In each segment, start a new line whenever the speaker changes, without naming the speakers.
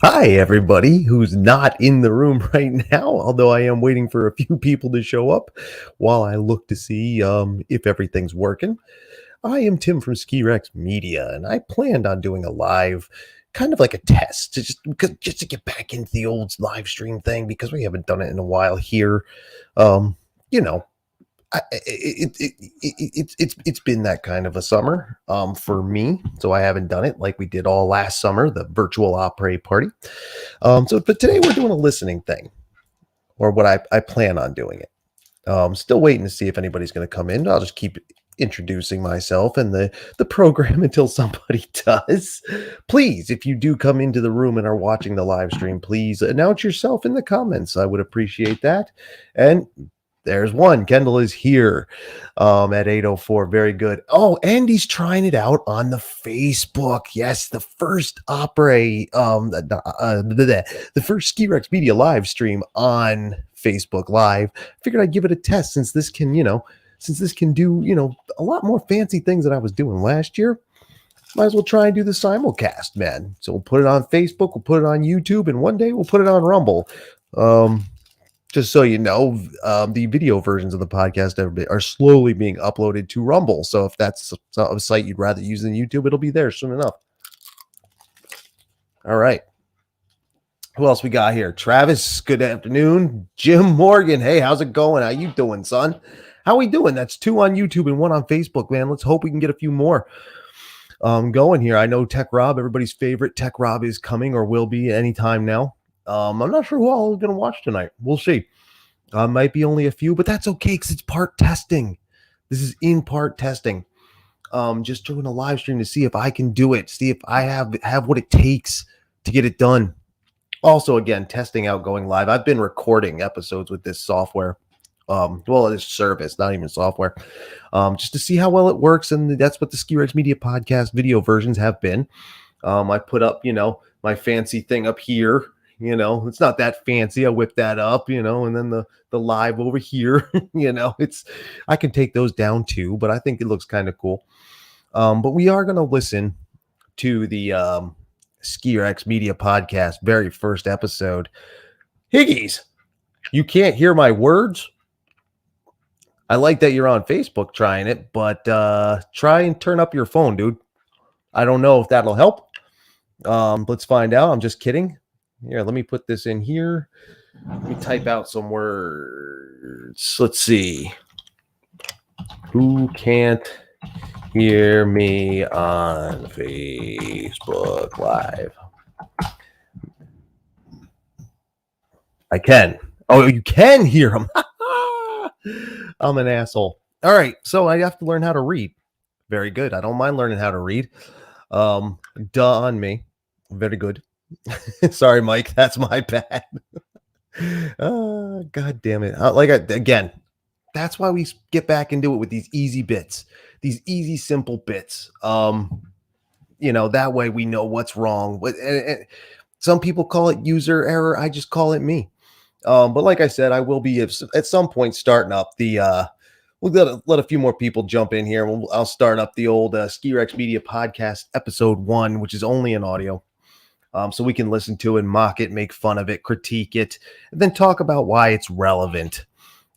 Hi, everybody who's not in the room right now, although I am waiting for a few people to show up while I look to see if everything's working. I am Tim from Ski Rex Media, and I planned on doing a live, kind of like a test, just to get back into the old live stream thing because we haven't done it in a while here. Um, you know, it's been that kind of a summer for me, so I haven't done it like we did all last summer, the virtual opera party. But today we're doing a listening thing, or what I plan on doing it. Still waiting to see if anybody's going to come in. I'll just keep introducing myself and the program until somebody does. Please, if you do come into the room and are watching the live stream, please announce yourself in the comments. I would appreciate that. And there's one. Kendall is here at 8:04. Very good. Oh, Andy's trying it out on the Facebook. Yes, the first the first Ski Rex Media live stream on Facebook Live. Figured I'd give it a test since this can do, a lot more fancy things than I was doing last year. Might as well try and do the simulcast, man. So we'll put it on Facebook, we'll put it on YouTube, and one day we'll put it on Rumble. Just so you know, the video versions of the podcast are slowly being uploaded to Rumble. So if that's a site you'd rather use than YouTube, it'll be there soon enough. All right. Who else we got here? Travis, good afternoon. Jim Morgan, hey, how's it going? How you doing, son? How we doing? That's 2 on YouTube and 1 on Facebook, man. Let's hope we can get a few more going here. I know Tech Rob, everybody's favorite Tech Rob, is coming or will be anytime now. I'm not sure who all is going to watch tonight. We'll see. Might be only a few, but that's okay because it's part testing. This is in part testing. Just doing a live stream to see if I can do it, see if I have what it takes to get it done. Also, again, testing out going live. I've been recording episodes with this software. This service, not even software, just to see how well it works. And that's what the Ski Rex Media podcast video versions have been. I put up, my fancy thing up here. It's not that fancy. I whip that up, and then the live over here, I can take those down too, but I think it looks kind of cool. But we are going to listen to the Ski Rex Media podcast, very first episode. Higgies, you can't hear my words? I like that you're on Facebook trying it, but try and turn up your phone, dude. I don't know if that'll help. Let's find out. I'm just kidding. Here, let me put this in here. Let me type out some words. Let's see. Who can't hear me on Facebook Live? I can. Oh, you can hear him. I'm an asshole. All right, so I have to learn how to read. Very good. I don't mind learning how to read. Duh on me. Very good. Sorry, Mike. That's my bad. God damn it. Again, that's why we get back and do it with these easy bits, these easy, simple bits. That way we know what's wrong. Some people call it user error. I just call it me. But like I said, I will be at some point starting up the we'll let a few more people jump in here. I'll start up the old Ski Rex Media podcast episode 1, which is only in audio. So we can listen to it, mock it, make fun of it, critique it, and then talk about why it's relevant,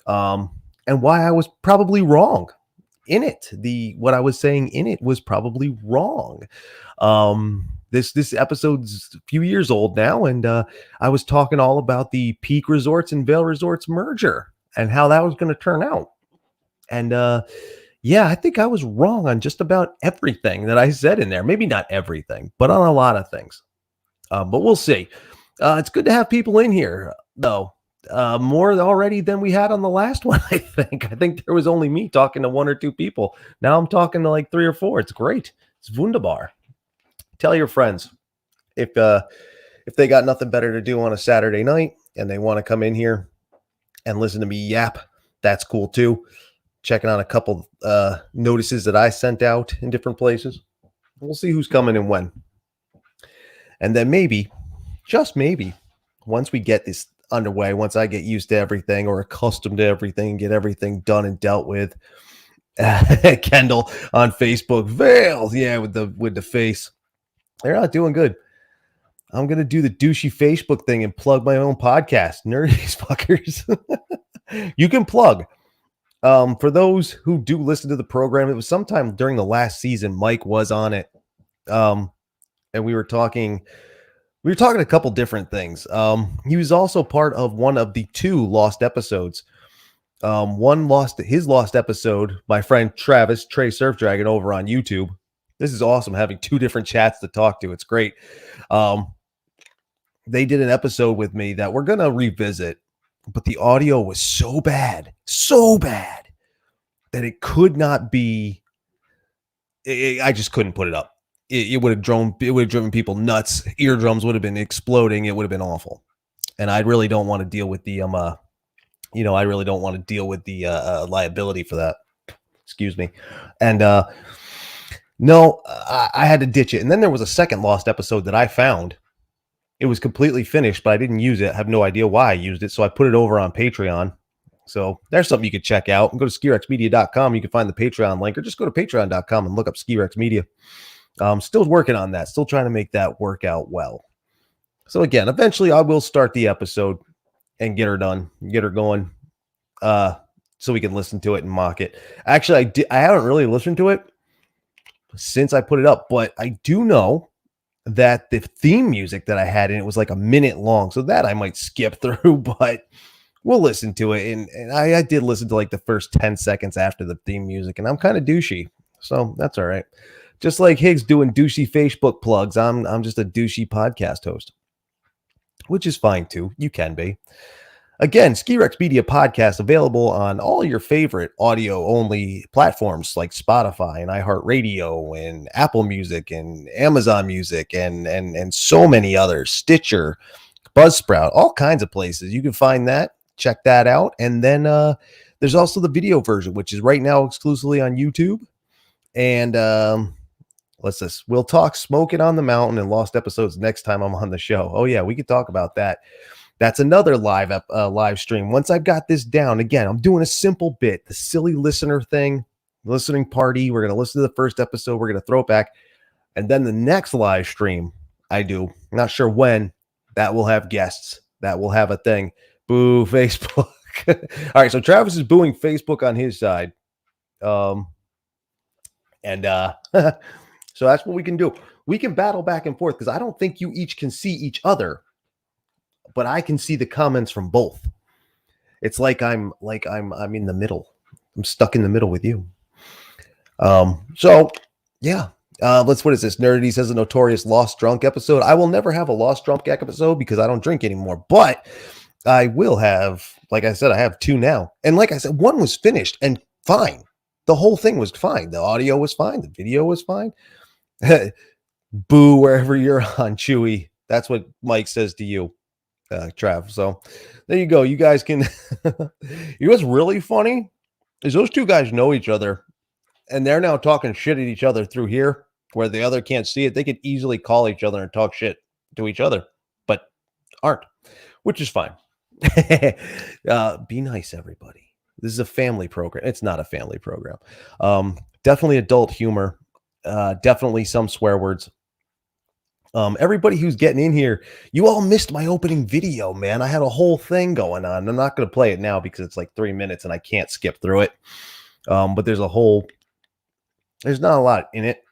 and why I was probably wrong in it. What I was saying in it was probably wrong. This episode's a few years old now, and I was talking all about the Peak Resorts and Vail Resorts merger and how that was going to turn out. And I think I was wrong on just about everything that I said in there. Maybe not everything, but on a lot of things. But we'll see. It's good to have people in here, though. More already than we had on the last one. I think there was only me talking to one or two people. Now I'm talking to like three or four. It's great. It's wunderbar. Tell your friends if they got nothing better to do on a Saturday night and they want to come in here and listen to me yap. That's cool too. Checking on a couple notices that I sent out in different places. We'll see who's coming and when. And then maybe, just maybe, once we get this underway, once I get used to everything or accustomed to everything, get everything done and dealt with. Kendall on Facebook, Vale, yeah, with the face. They're not doing good. I'm gonna do the douchey Facebook thing and plug my own podcast, nerdy fuckers. You can plug. For those who do listen to the program, it was sometime during the last season. Mike was on it, and we were talking a couple different things. He was also part of one of the two lost episodes. His lost episode, my friend Travis, Trey Surf Dragon over on YouTube. This is awesome having two different chats to talk to. It's great. They did an episode with me that we're going to revisit, but the audio was so bad that it could not be, I just couldn't put it up. It would have driven people nuts. Eardrums would have been exploding. It would have been awful. And I really don't want to deal with the, liability for that. Excuse me. And, no, I had to ditch it. And then there was a second lost episode that I found. It was completely finished, but I didn't use it. I have no idea why I used it. So I put it over on Patreon. So there's something you could check out. Go to skirexmedia.com. You can find the Patreon link, or just go to patreon.com and look up Skirex Media. Still working on that. Still trying to make that work out well. So again, eventually I will start the episode and get her done, get her going, so we can listen to it and mock it. Actually, I haven't really listened to it since I put it up, but I do know that the theme music that I had in it was like a minute long, so that I might skip through, but we'll listen to it. And I did listen to like the first 10 seconds after the theme music, and I'm kind of douchey, so that's all right. Just like Higgs doing douchey Facebook plugs, I'm just a douchey podcast host, which is fine too. You can be. Again, Skirex Media podcast available on all your favorite audio-only platforms like Spotify and iHeartRadio and Apple Music and Amazon Music and so many others. Stitcher, Buzzsprout, all kinds of places. You can find that. Check that out. And then there's also the video version, which is right now exclusively on YouTube. And what's this? We'll talk Smoking on the Mountain and lost episodes next time I'm on the show. Oh, yeah, we could talk about that. That's another live stream. Once I've got this down, again, I'm doing a simple bit, the silly listener thing, listening party. We're going to listen to the first episode. We're going to throw it back. And then the next live stream I do, I'm not sure when, that will have guests. That will have a thing. Boo, Facebook. All right, so Travis is booing Facebook on his side. So that's what we can do. We can battle back and forth because I don't think you each can see each other, but I can see the comments from both. It's like I'm in the middle. I'm stuck in the middle with you. So yeah. What is this? Nerdy says a notorious lost drunk episode. I will never have a lost drunk episode because I don't drink anymore, but I will have, like I said, I have two now. And like I said, one was finished and fine. The whole thing was fine. The audio was fine. The video was fine. Boo, wherever you're on, Chewy. That's what Mike says to you, Trav. So there you go. You guys can. You know what's really funny is those two guys know each other, and they're now talking shit at each other through here, where the other can't see it. They could easily call each other and talk shit to each other, but aren't, which is fine. Be nice, everybody. This is a family program. It's not a family program. Definitely adult humor. Definitely some swear words. Everybody who's getting in here, you all missed my opening video, man. I had a whole thing going on. I'm not going to play it now because it's like 3 minutes and I can't skip through it. But there's not a lot in it,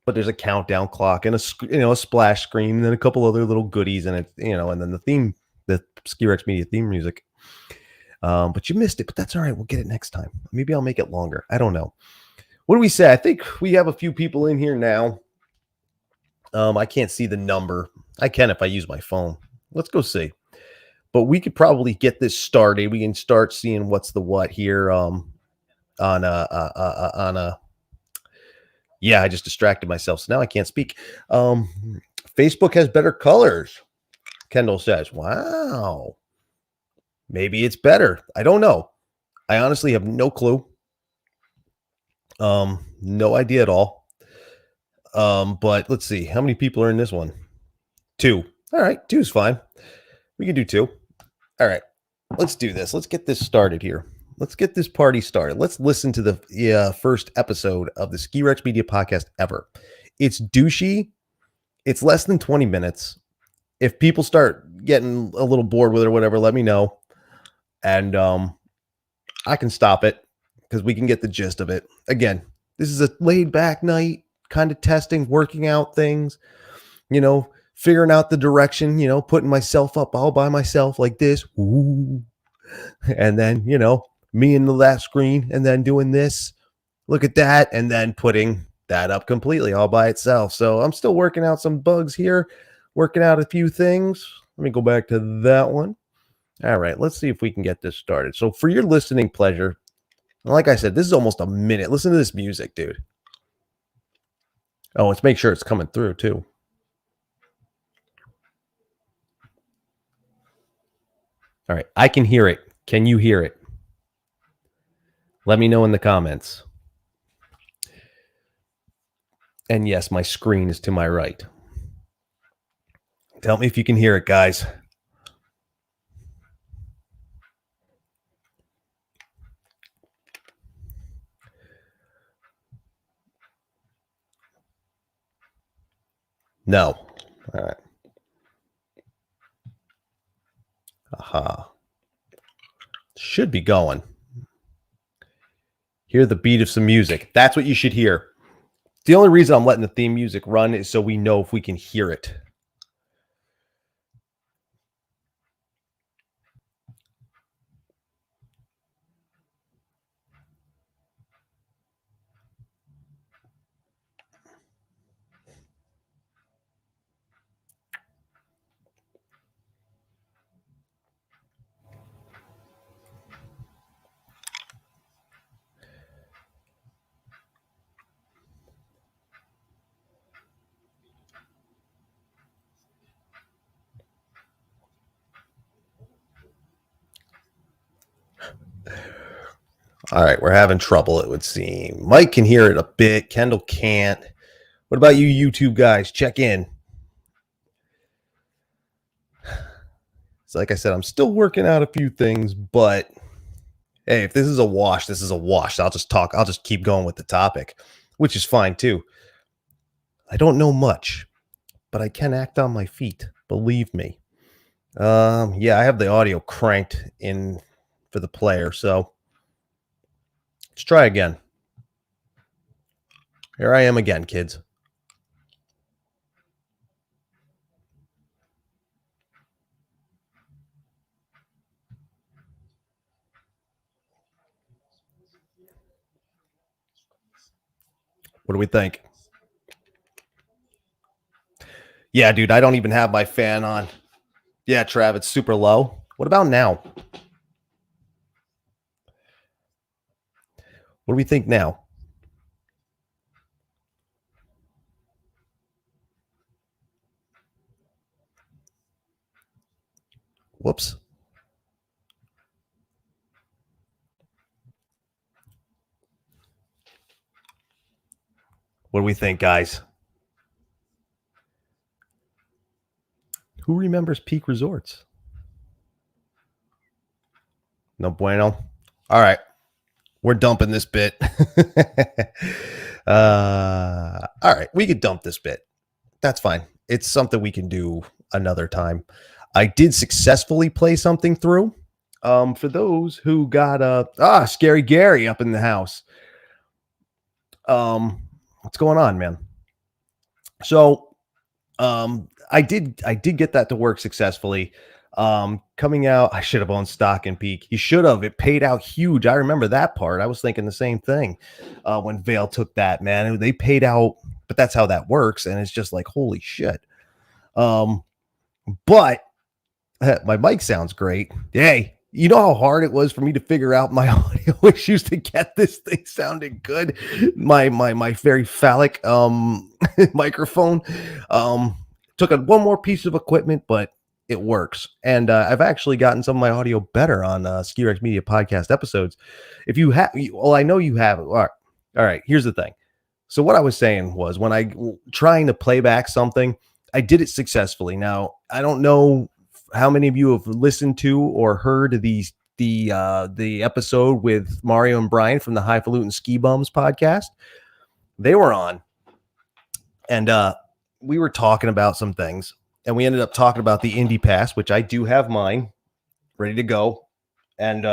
but there's a countdown clock and a splash screen and then a couple other little goodies in it, and then the Skirex Media theme music. But you missed it, but that's all right. We'll get it next time. Maybe I'll make it longer. I don't know. What do we say? I think we have a few people in here now. I can't see the number. I can if I use my phone. Let's go see. but we could probably get this started. We can start seeing what's the what here. On a yeah, I just distracted myself, so now I can't speak. Um, Facebook has better colors. Kendall says, "Wow, maybe it's better." I don't know. I honestly have no clue. No idea at all. But let's see. How many people are in this one? Two. All right, two's fine. We can do two. All right. Let's do this. Let's get this started here. Let's get this party started. Let's listen to the first episode of the Ski Rex Media podcast ever. It's douchey. It's less than 20 minutes. If people start getting a little bored with it or whatever, let me know. And I can stop it because we can get the gist of it. Again, this is a laid back night, kind of testing, working out things, figuring out the direction, putting myself up all by myself like this. Ooh. And then, me in the last screen and then doing this. Look at that. And then putting that up completely all by itself. So I'm still working out some bugs here, working out a few things. Let me go back to that one. All right, let's see if we can get this started. So for your listening pleasure, like I said, this is almost a minute. Listen to this music, dude. Oh, let's make sure it's coming through too. All right, I can hear it. Can you hear it? Let me know in the comments. And yes, my screen is to my right. Tell me if you can hear it, guys. No. All right. Aha. Should be going. Hear the beat of some music. That's what you should hear. The only reason I'm letting the theme music run is so we know if we can hear it. All right, we're having trouble, it would seem. Mike can hear it a bit. Kendall can't. What about you YouTube guys? Check in. So like I said, I'm still working out a few things, but hey, if this is a wash, this is a wash. I'll just keep going with the topic, which is fine too. I don't know much, but I can act on my feet. Believe me. Yeah, I have the audio cranked in for the player, so let's try again. Here I am again, kids. What do we think? Yeah, dude, I don't even have my fan on. Yeah, Trav, it's super low. What about now? What do we think now? Whoops. What do we think, guys? Who remembers Peak Resorts? No bueno. All right. We're dumping this bit. All right. We could dump this bit. That's fine. It's something we can do another time. I did successfully play something through. For those who got Scary Gary up in the house. What's going on, man? So I did get that to work successfully. Coming out, I should have owned stock in Peak. You should have. It paid out huge. I remember that part. I was thinking the same thing when Vail took that, man. They paid out, but that's how that works. And it's just like, holy shit. But My mic sounds great. Hey, you know how hard it was for me to figure out my audio issues to get this thing sounding good? My very phallic microphone took one more piece of equipment, but it works. And I've actually gotten some of my audio better on Ski Rex Media podcast episodes. If you have, well, I know you have it. All right. Here's the thing. So what I was saying was when trying to play back something, I did it successfully. Now I don't know how many of you have listened to or heard the episode with Mario and Brian from the Highfalutin Ski Bums podcast. They were on, and we were talking about some things, and we ended up talking about the Indy Pass, which I do have mine ready to go, and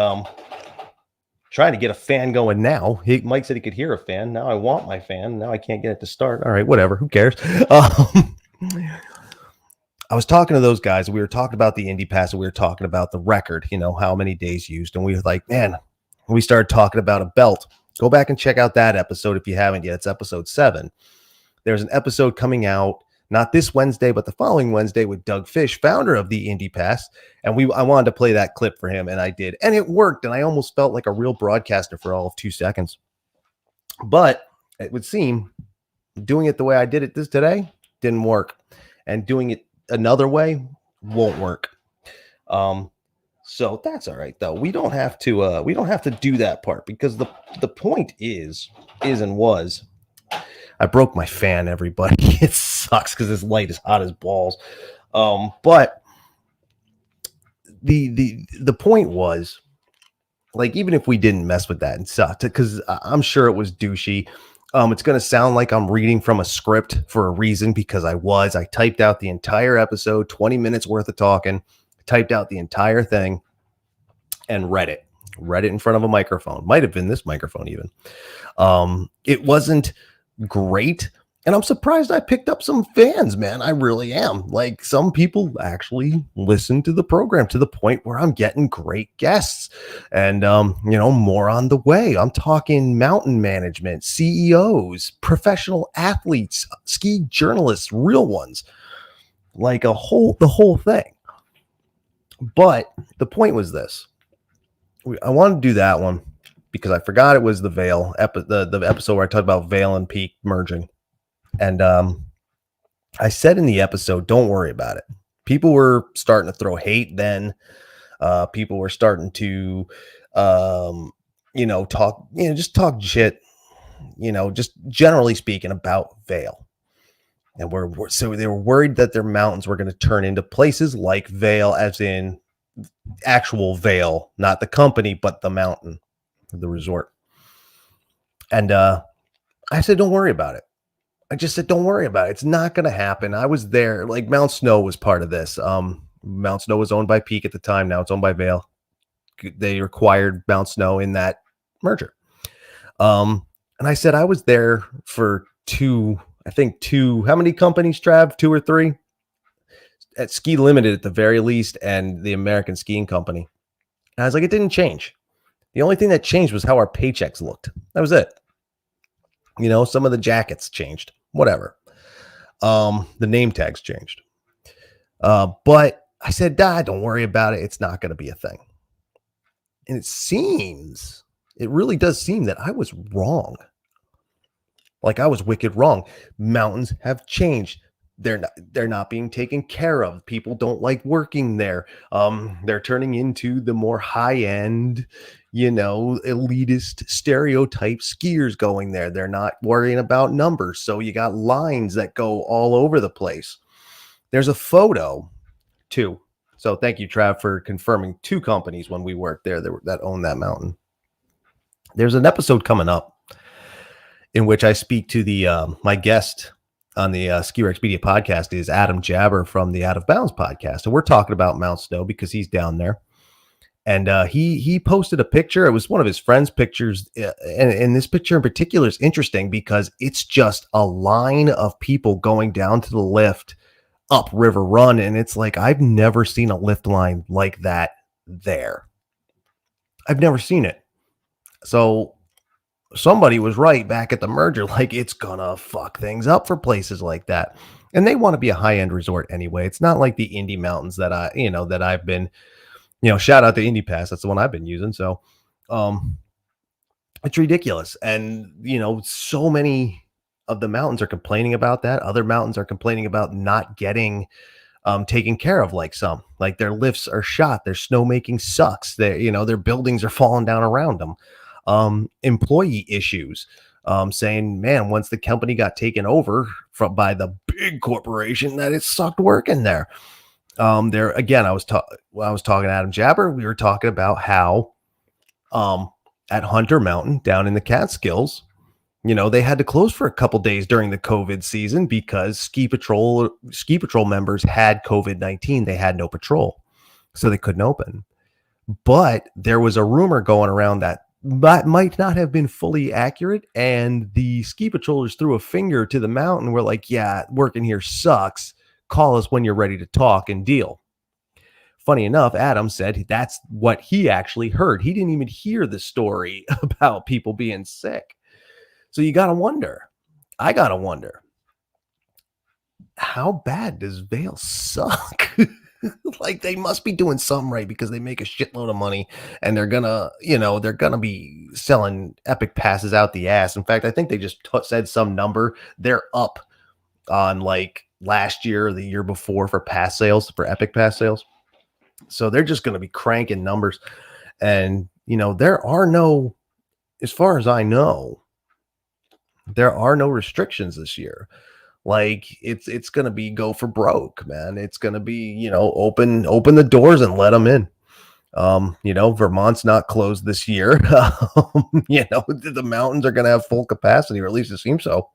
trying to get a fan going now. Mike said he could hear a fan. Now I want my fan. Now I can't get it to start. All right, whatever. Who cares? I was talking to those guys. We were talking about the Indy Pass, and we were talking about the record, how many days used. And we were like, man, we started talking about a belt. Go back and check out that episode if you haven't yet. It's episode 7. There's an episode coming out, not this Wednesday, but the following Wednesday with Doug Fish, founder of the Indy Pass. And I wanted to play that clip for him, and I did. And it worked. And I almost felt like a real broadcaster for all of 2 seconds. But it would seem doing it the way I did it today didn't work. And doing it another way won't work. So that's all right though. We don't have to do that part, because the point is and was, I broke my fan, everybody. It sucks because this light is hot as balls. But the point was, like, even if we didn't mess with that and sucked, because I'm sure it was douchey. It's going to sound like I'm reading from a script for a reason, because I typed out the entire episode, 20 minutes worth of talking, typed out the entire thing and read it in front of a microphone. Might've been this microphone even. It wasn't great. And I'm surprised I picked up some fans, man. I really am. Like, some people actually listen to the program to the point where I'm getting great guests, and, more on the way. I'm talking mountain management, CEOs, professional athletes, ski journalists, real ones, like the whole thing. But the point was this. I wanted to do that one because I forgot it was the Vail the episode where I talked about Vail and Peak merging. And I said in the episode, don't worry about it. People were starting to throw hate then. People were starting to, just talk shit, just generally speaking about Vail. And so they were worried that their mountains were going to turn into places like Vail, as in actual Vail, not the company, but the mountain, the resort. And I said, don't worry about it. I just said, don't worry about it. It's not going to happen. I was there. Like, Mount Snow was part of this. Mount Snow was owned by Peak at the time. Now it's owned by Vail. They acquired Mount Snow in that merger. And I said, I was there for two, how many companies, Trav? 2 or 3? At Ski Limited at the very least, and the American Skiing Company. And I was like, it didn't change. The only thing that changed was how our paychecks looked. That was it. Some of the jackets changed, whatever. The name tags changed. But I said, don't worry about it. It's not going to be a thing. And it really does seem that I was wrong. Like, I was wicked wrong. Mountains have changed. They're not being taken care of. People don't like working there. They're turning into the more high-end, elitist stereotype skiers going there. They're not worrying about numbers. So you got lines that go all over the place. There's a photo too. So thank you, Trav, for confirming 2 companies when we worked there that own that mountain. There's an episode coming up in which I speak to the my guest on the Ski Rex Media podcast is Adam Jabber from the Out of Bounds podcast. And we're talking about Mount Snow because he's down there. And he posted a picture. It was one of his friend's pictures. And this picture in particular is interesting because it's just a line of people going down to the lift up River Run. And it's like, I've never seen a lift line like that there. I've never seen it. So somebody was right back at the merger. Like, it's gonna fuck things up for places like that. And they want to be a high end resort anyway. It's not like the indie mountains that that I've been, shout out to Indie Pass. That's the one I've been using. So, um, it's ridiculous. And, so many of the mountains are complaining about that. Other mountains are complaining about not getting taken care of, like some. Like, their lifts are shot, their snowmaking sucks. Their buildings are falling down around them. Employee issues. Saying, man, once the company got taken over by the big corporation, that it sucked working there. There again, I was talking to Adam Jabber. We were talking about how um at Hunter Mountain down in the Catskills, they had to close for a couple days during the COVID season because ski patrol members had COVID-19. They had no patrol, so they couldn't open. But there was a rumor going around that might not have been fully accurate, and the ski patrollers threw a finger to the mountain. We're like, yeah, working here sucks. Call us when you're ready to talk and deal. Funny enough, Adam said that's what he actually heard. He didn't even hear the story about people being sick. So you got to wonder. I got to wonder, how bad does Vail suck? Like, they must be doing something right because they make a shitload of money and they're gonna be selling epic passes out the ass. In fact, I think they just said some number. They're up on like last year or the year before for pass sales, for epic pass sales. So they're just going to be cranking numbers. And, there are no, as far as I know, there are no restrictions this year. Like, it's going to be go for broke, man. It's going to be, open the doors and let them in. Vermont's not closed this year. The mountains are going to have full capacity, or at least it seems so.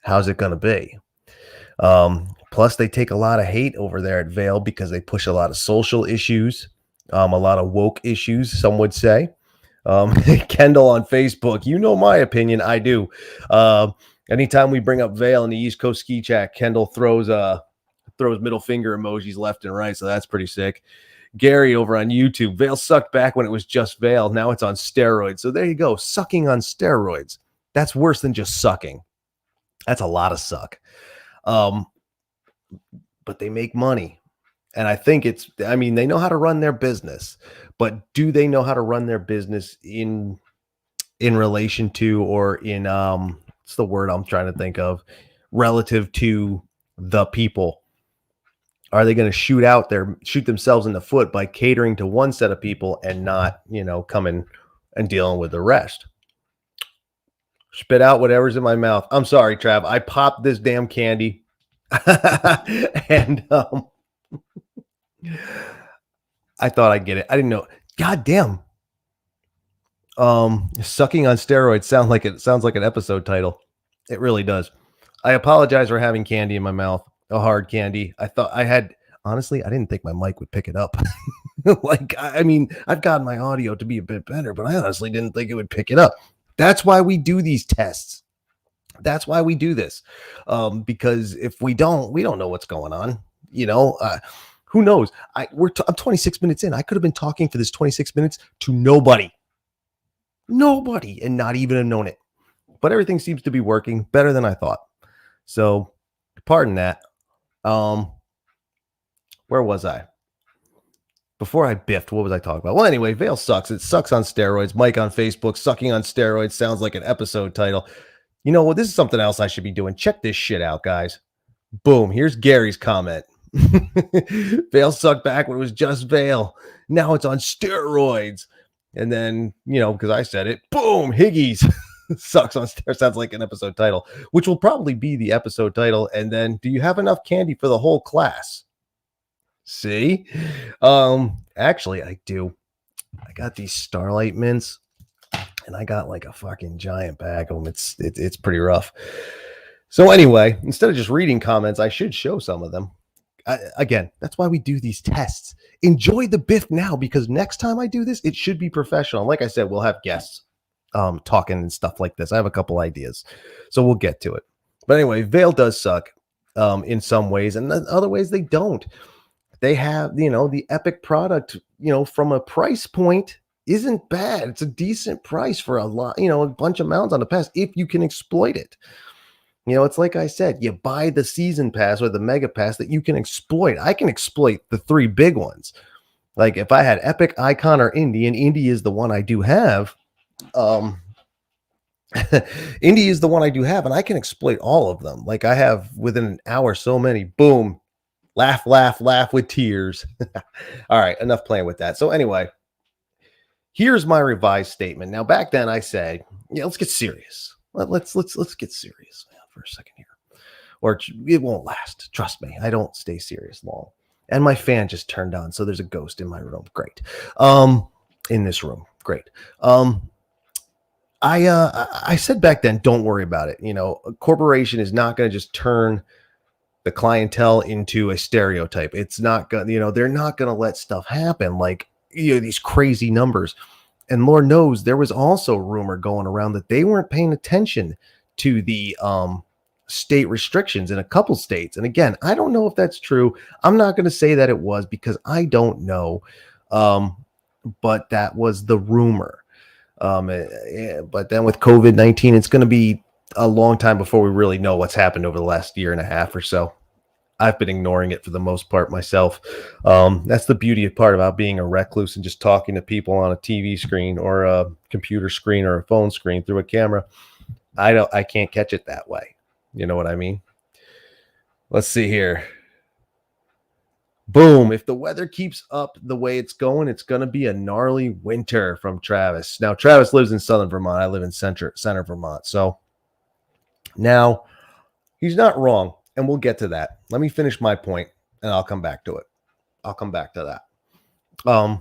How's it going to be? Plus, they take a lot of hate over there at Vail because they push a lot of social issues, a lot of woke issues, some would say. Kendall on Facebook, my opinion, I do. Anytime we bring up Vail in the East Coast Ski Chat, Kendall throws middle finger emojis left and right, so that's pretty sick. Gary over on YouTube, Vail sucked back when it was just Vail. Now it's on steroids. So there you go, sucking on steroids. That's worse than just sucking. That's a lot of suck. But they make money. And I think they know how to run their business, but do they know how to run their business in relation to, or in, what's the word I'm trying to think of, relative to the people? Are they going to shoot themselves in the foot by catering to one set of people and not, coming and dealing with the rest? Spit out whatever's in my mouth. I'm sorry, Trav. I popped this damn candy. And I thought I'd get it. I didn't know. God damn. Sucking on steroids sounds like an episode title. It really does. I apologize for having candy in my mouth, a hard candy. Honestly, I didn't think my mic would pick it up. I've gotten my audio to be a bit better, but I honestly didn't think it would pick it up. That's why we do these tests. That's why we do this. Because if we don't know what's going on. Who knows? I'm 26 minutes in. I could have been talking for this 26 minutes to nobody, and not even have known it. But everything seems to be working better than I thought. So, pardon that. Where was I? Before I biffed, what was I talking about? Well, anyway, Vail sucks. It sucks on steroids. Mike on Facebook, sucking on steroids sounds like an episode title. You know what? This is something else I should be doing. Check this shit out, guys. Boom. Here's Gary's comment. Vail sucked back when it was just Vail. Now it's on steroids. And then, because I said it, boom, Higgies sucks on steroids. Sounds like an episode title, which will probably be the episode title. And then, do you have enough candy for the whole class? See? Actually, I do. I got these Starlight Mints, and I got like a fucking giant bag of them. It's pretty rough. So anyway, instead of just reading comments, I should show some of them. Again, that's why we do these tests. Enjoy the biff now, because next time I do this, it should be professional. Like I said, we'll have guests talking and stuff like this. I have a couple ideas, so we'll get to it. But anyway, Vail does suck in some ways, and in other ways they don't. They have, the epic product, from a price point. isn't bad. It's a decent price for a lot, you know, a bunch of mounts on the pass if you can exploit it. You know, it's like I said, you buy the season pass or the mega pass that you can exploit. I can exploit the three big ones. Like if I had Epic, Icon, or Indie, and Indie is the one I do have. Um, Indie is the one I do have, and I can exploit all of them. Like I have within an hour so many. Boom, laugh, laugh, laugh with tears. All right, enough playing with that. So anyway, here's my revised statement. Now, back then I said, yeah, let's get serious. Let's get serious for a second here, or it won't last. Trust me, I don't stay serious long. And my fan just turned on, so there's a ghost in my room. Great. In this room, great. I said back then, don't worry about it. You know, a corporation is not going to just turn the clientele into a stereotype. It's not going to, you know, they're not going to let stuff happen like, you know, these crazy numbers. And Lord knows there was also rumor going around that they weren't paying attention to the state restrictions in a couple states. And again, I don't know if that's true. I'm not going to say that it was because I don't know. But that was the rumor. But then with COVID-19, it's going to be a long time before we really know what's happened over the last year and a half or so. I've been ignoring it for the most part myself. That's the beauty of part about being a recluse and just talking to people on a TV screen or a computer screen or a phone screen through a camera. I can't catch it that way. You know what I mean? Let's see here. Boom. If the weather keeps up the way it's going to be a gnarly winter from Travis. Now, Travis lives in Southern Vermont. I live in center Vermont. So now he's not wrong. And we'll get to that. Let me finish my point and I'll come back to it. I'll come back to that.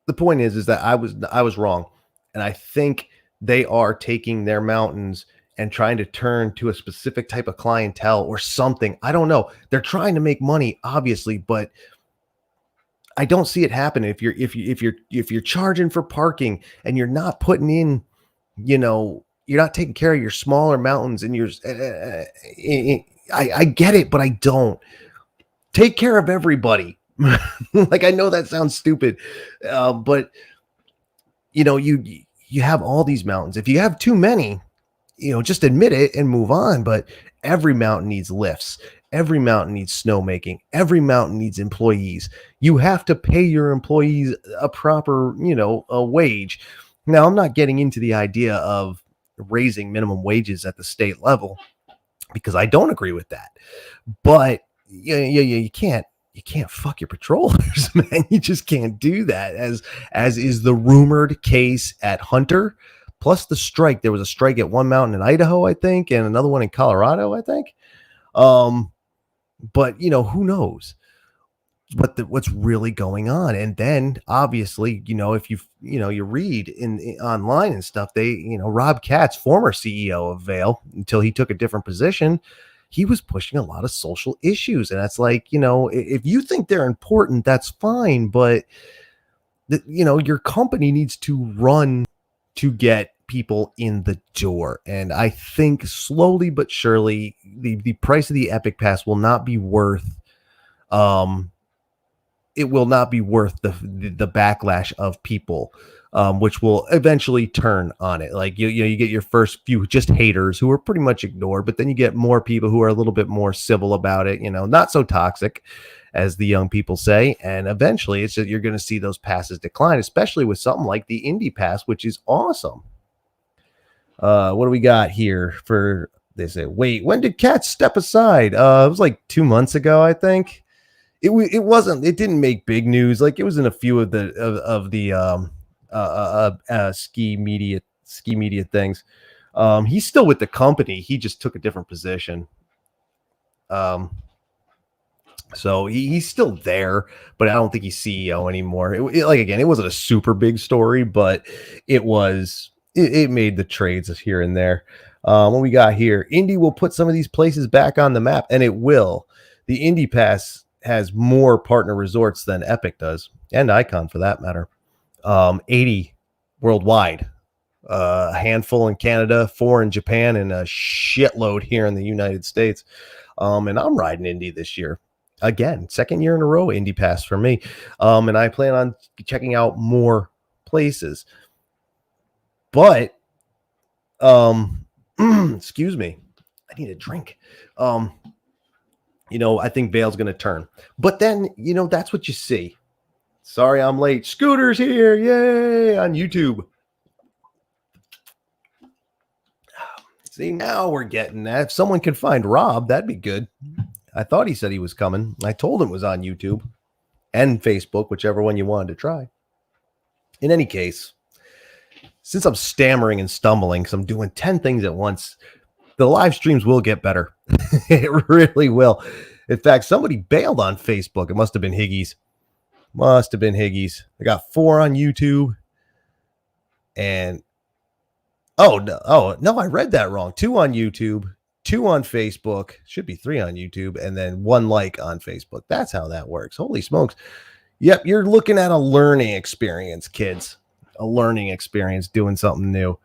The point is that I was wrong. And I think they are taking their mountains and trying to turn to a specific type of clientele or something. I don't know. They're trying to make money, obviously, but I don't see it happen. If you're charging for parking and you're not putting in, you know, you're not taking care of your smaller mountains and I get it, but I don't. Take care of everybody. Like I know that sounds stupid, but you know, you have all these mountains. If you have too many, you know, just admit it and move on. But every mountain needs lifts. Every mountain needs snowmaking. Every mountain needs employees. You have to pay your employees a proper, you know, a wage. Now, I'm not getting into the idea of raising minimum wages at the state level because I don't agree with that. But you can't fuck your patrollers, man. You just can't do that. As is the rumored case at Hunter. Plus the strike. There was a strike at one mountain in Idaho, I think, and another one in Colorado, I think. But you know, who knows what's really going on? And then obviously, you know, if you read in online and stuff, they, you know, Rob Katz, former CEO of Vail, until he took a different position, he was pushing a lot of social issues. And that's like, you know, if you think they're important, that's fine, but you know, your company needs to run to get people in the door. And I think slowly but surely the price of the Epic Pass will not be worth it will not be worth the backlash of people, which will eventually turn on it. Like you get your first few just haters who are pretty much ignored, but then you get more people who are a little bit more civil about it, you know, not so toxic as the young people say. And eventually it's just, you're going to see those passes decline, especially with something like the Indie Pass, which is awesome. What do we got here for, they say, wait, when did Katz step aside? It was like 2 months ago, I think. It didn't make big news. Like it was in a few of the ski media things. He's still with the company. He just took a different position. So he's still there, but I don't think he's CEO anymore. Like again, it wasn't a super big story, but it made the trades here and there. What we got here, Indy will put some of these places back on the map, and it will. The Indy Pass has more partner resorts than Epic does, and Icon for that matter. 80 worldwide, a handful in Canada, 4 in Japan, and a shitload here in the United States. And I'm riding Indy this year. again, second year in a row, Indie Pass for me. And I plan on checking out more places. But excuse me, I need a drink. I think Vale's going to turn. But then, that's what you see. Sorry, I'm late. Scooter's here. Yay, on YouTube. See, now we're getting that. If someone can find Rob, that'd be good. I thought he said he was coming. I told him it was on YouTube and Facebook, whichever one you wanted to try. In any case, since I'm stammering and stumbling because I'm doing 10 things at once, the live streams will get better. It really will. In fact, somebody bailed on Facebook. It must have been Higgies. I got 4 on YouTube. And oh no, I read that wrong. 2 on YouTube, 2 on Facebook, should be 3 on YouTube, and then 1 like on Facebook. That's how that works. Holy smokes. Yep, you're looking at a learning experience, kids. A learning experience, doing something new.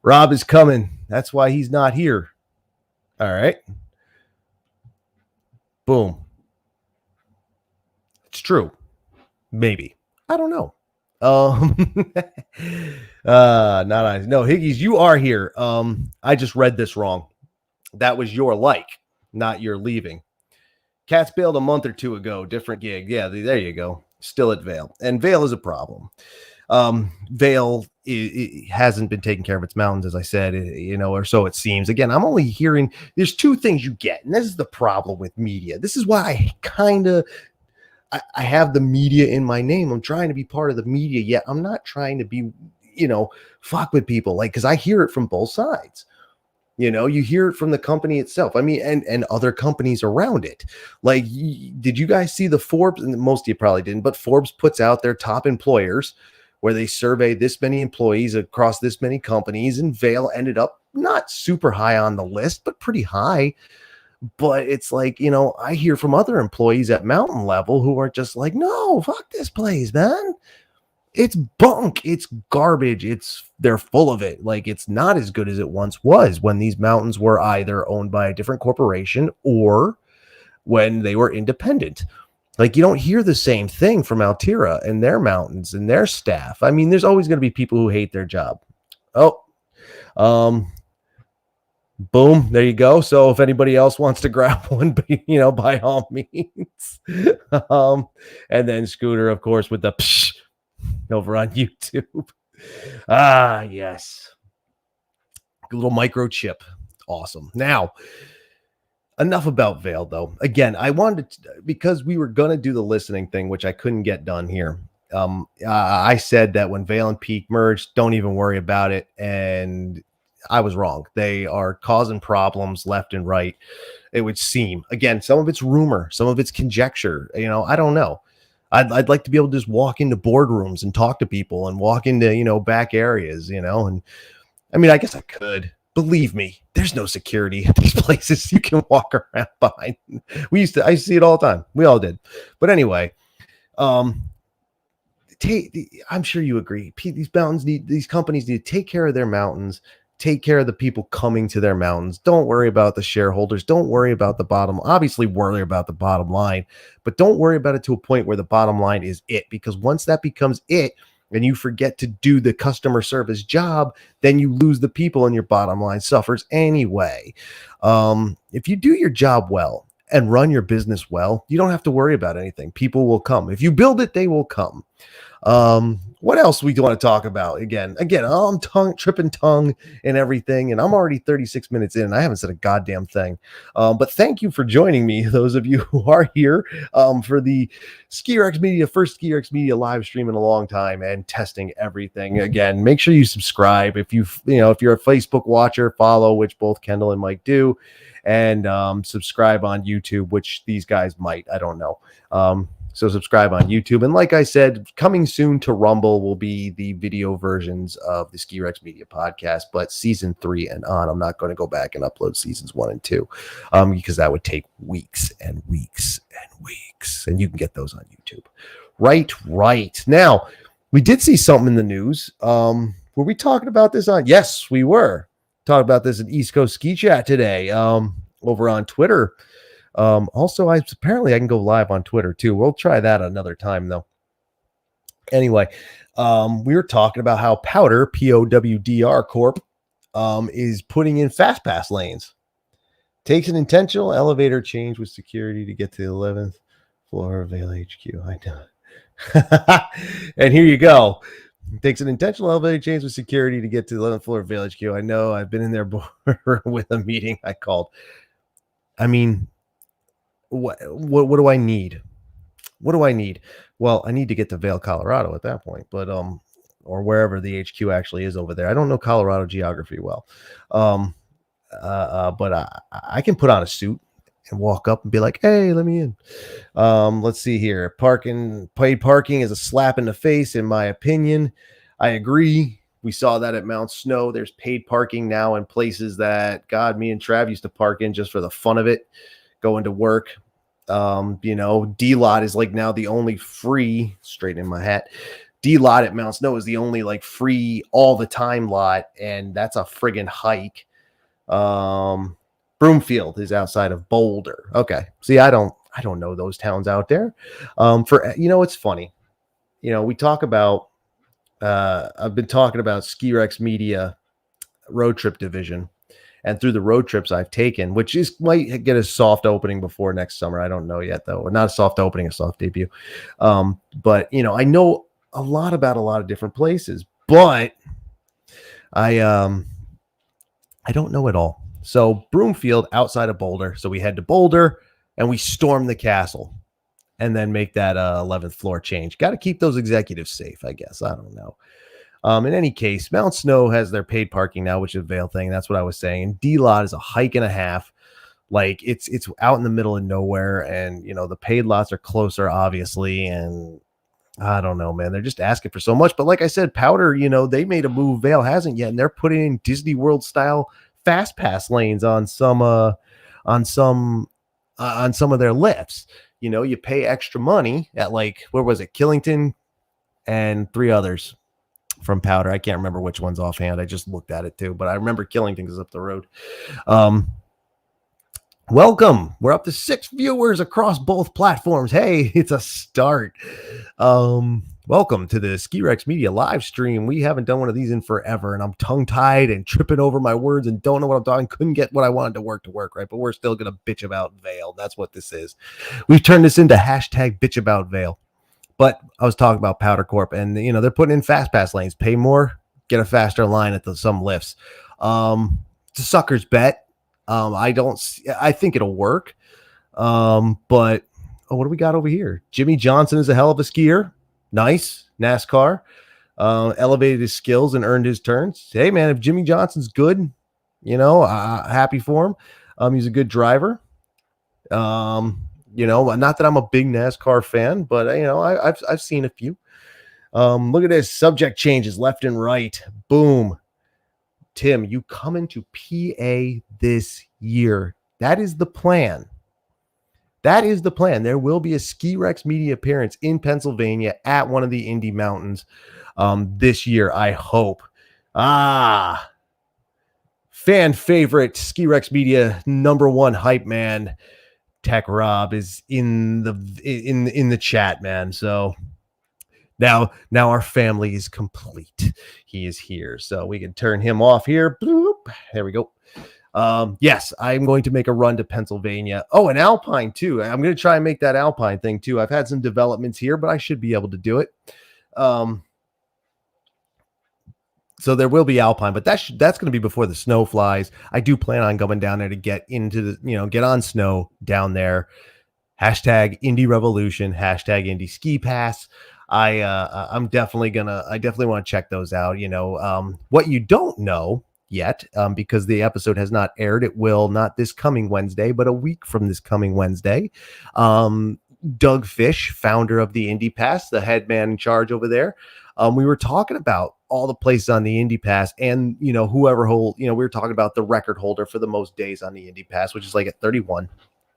Rob is coming. That's why he's not here. All right. Boom. It's true. Maybe. I don't know. Not on. No, Higgies, you are here. I just read this wrong. That was your like, not your leaving. Cats bailed a month or 2 ago. Different gig. Yeah, there you go. Still at Vale. And Vale is a problem. Vale it hasn't been taking care of its mountains, as I said, or so it seems. Again, I'm only hearing there's 2 things you get, and this is the problem with media. This is why I have the media in my name. I'm trying to be part of the media, yet I'm not trying to be, fuck with people, because I hear it from both sides. You hear it from the company itself. I mean, and other companies around it. Did you guys see the Forbes? And most of you probably didn't, but Forbes puts out their top employers where they survey this many employees across this many companies, and Vale ended up not super high on the list, but pretty high. But it's I hear from other employees at mountain level who are just like, no, fuck this place, man. It's bunk. It's garbage. They're full of it. It's not as good as it once was when these mountains were either owned by a different corporation or when they were independent. You don't hear the same thing from Altira and their mountains and their staff. I mean, there's always going to be people who hate their job. Boom, there you go. So if anybody else wants to grab one, by all means. And then Scooter, of course, with the psh over on YouTube. Ah, yes. A little microchip. Awesome. Now, enough about Vale, though. Again, I wanted to, because we were going to do the listening thing, which I couldn't get done here. I said that when Vale and Peak merged, don't even worry about it. And I was wrong. They are causing problems left and right. It would seem. Again, some of it's rumor, some of it's conjecture. I don't know. I'd like to be able to just walk into boardrooms and talk to people and walk into, back areas, and I mean, I guess I could. Believe me, there's no security at these places. You can walk around behind. I see it all the time. We all did. But anyway, I'm sure you agree. These companies need to take care of their mountains, take care of the people coming to their mountains. Don't worry about the shareholders. Don't worry about the bottom. Obviously, worry about the bottom line, but don't worry about it to a point where the bottom line is it. Because once that becomes it, and you forget to do the customer service job, then you lose the people and your bottom line suffers anyway. If you do your job well and run your business well, you don't have to worry about anything. People will come. If you build it, they will come. What else we want to talk about? Again, I'm tripping tongue and everything, and I'm already 36 minutes in. And I haven't said a goddamn thing. But thank you for joining me, those of you who are here for the SkiRx Media, first SkiRx Media live stream in a long time, and testing everything. Again, make sure you subscribe if if you're a Facebook watcher, follow, which both Kendall and Mike do, and subscribe on YouTube, which these guys might. I don't know. So subscribe on YouTube. And like I said, coming soon to Rumble will be the video versions of the SkiRx Media podcast, but season 3 and on, I'm not going to go back and upload seasons 1 and 2 because that would take weeks and weeks and weeks. And you can get those on YouTube. Right. Now, we did see something in the news. Were we talking about this on? Yes, we were talking about this in East Coast Ski Chat today over on Twitter. Also, apparently I can go live on Twitter too. We'll try that another time though. Anyway, we were talking about how Powder, POWDR Corp, is putting in fast pass lanes. Takes an intentional elevator change with security to get to the 11th floor of Vale HQ. I know. And here you go. Takes an intentional elevator change with security to get to the 11th floor of Vale HQ. I know. I've been in there before with a meeting I called. I mean, what do I need? What do I need? Well, I need to get to Vail, Colorado at that point, but or wherever the HQ actually is over there. I don't know Colorado geography well. But I can put on a suit and walk up and be like, "Hey, let me in." Let's see here. Paid parking is a slap in the face, in my opinion. I agree. We saw that at Mount Snow. There's paid parking now in places that, God, me and Trav used to park in just for the fun of it, going to work. D lot is like now the only free, straight in my hat. D lot at Mount Snow is the only like free all the time lot, and that's a friggin' hike. Broomfield is outside of Boulder. Okay. See, I don't know those towns out there. It's funny. We talk about I've been talking about Ski Rex Media road trip division, and through the road trips I've taken, which might get a soft opening before next summer. I don't know yet though, or not a soft opening, a soft debut. But I know a lot about a lot of different places, but I don't know it all. So Broomfield outside of Boulder. So we head to Boulder and we storm the castle and then make that 11th floor change. Got to keep those executives safe, I guess. I don't know. In any case, Mount Snow has their paid parking now, which is a Vail thing. That's what I was saying. And D-Lot is a hike and a half. Like it's out in the middle of nowhere. And, the paid lots are closer, obviously. And I don't know, man. They're just asking for so much. But like I said, Powder, they made a move. Vail hasn't yet. And they're putting in Disney World style fast pass lanes on some of their lifts. You pay extra money at like, where was it? Killington and 3 others from Powder. I can't remember which one's offhand. I just looked at it too, but I remember Killington is up the road. Welcome. We're up to 6 viewers across both platforms. Hey, it's a start. Welcome to the Ski Rex Media live stream. We haven't done one of these in forever, and I'm tongue-tied and tripping over my words and don't know what I'm talking. Couldn't get what I wanted to work, right? But we're still going to bitch about Vail. That's what this is. We've turned this into hashtag bitch about Vail. But I was talking about Powder Corp, and, they're putting in fast pass lanes. Pay more, get a faster line at some lifts. It's a sucker's bet. I think it'll work. But what do we got over here? Jimmy Johnson is a hell of a skier. Nice. NASCAR. Elevated his skills and earned his turns. Hey, man, if Jimmy Johnson's good, happy for him. He's a good driver. Not that I'm a big NASCAR fan, but I've seen a few. Look at this. Subject changes left and right. Boom. Tim, you come into PA this year. That is the plan. There will be a Ski Rex Media appearance in Pennsylvania at one of the Indy Mountains this year, I hope. Fan favorite Ski Rex Media #1 hype man, Tech Rob, is in the chat, man. So now our family is complete. He is here, so we can turn him off here. Bloop. There we go. Yes, I'm going to make a run to Pennsylvania. Oh, and Alpine too. I'm going to try and make that Alpine thing too. I've had some developments here, but I should be able to do it. So there will be Alpine, but that's going to be before the snow flies. I do plan on going down there to get into get on snow down there. Hashtag Indy Revolution, hashtag Indy Ski Pass. I definitely want to check those out. What you don't know yet, because the episode has not aired. It will not this coming Wednesday, but a week from this coming Wednesday. Doug Fish, founder of the Indy Pass, the head man in charge over there. We were talking about all the places on the Indy Pass, and we were talking about the record holder for the most days on the Indy Pass, which is like at 31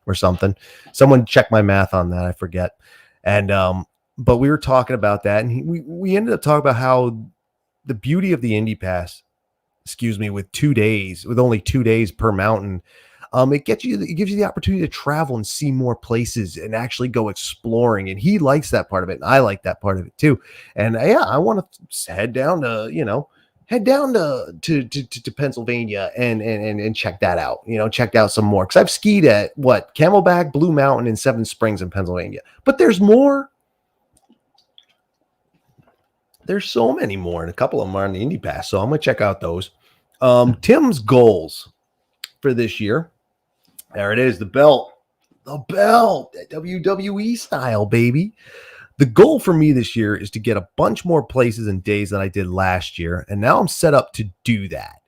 or something. Someone check my math on that. I forget. And but we were talking about that, and we ended up talking about how the beauty of the Indy Pass, with only 2 days per mountain, It gives you the opportunity to travel and see more places and actually go exploring. And he likes that part of it, and I like that part of it too. And yeah, I want to head down to to Pennsylvania and check that out. Check out some more, because I've skied at Camelback, Blue Mountain, and Seven Springs in Pennsylvania. But there's more. There's so many more, and a couple of them are on the Indy Pass, so I'm gonna check out those. Tim's goals for this year. There it is, the belt, WWE style, baby. The goal for me this year is to get a bunch more places and days than I did last year, and now I'm set up to do that.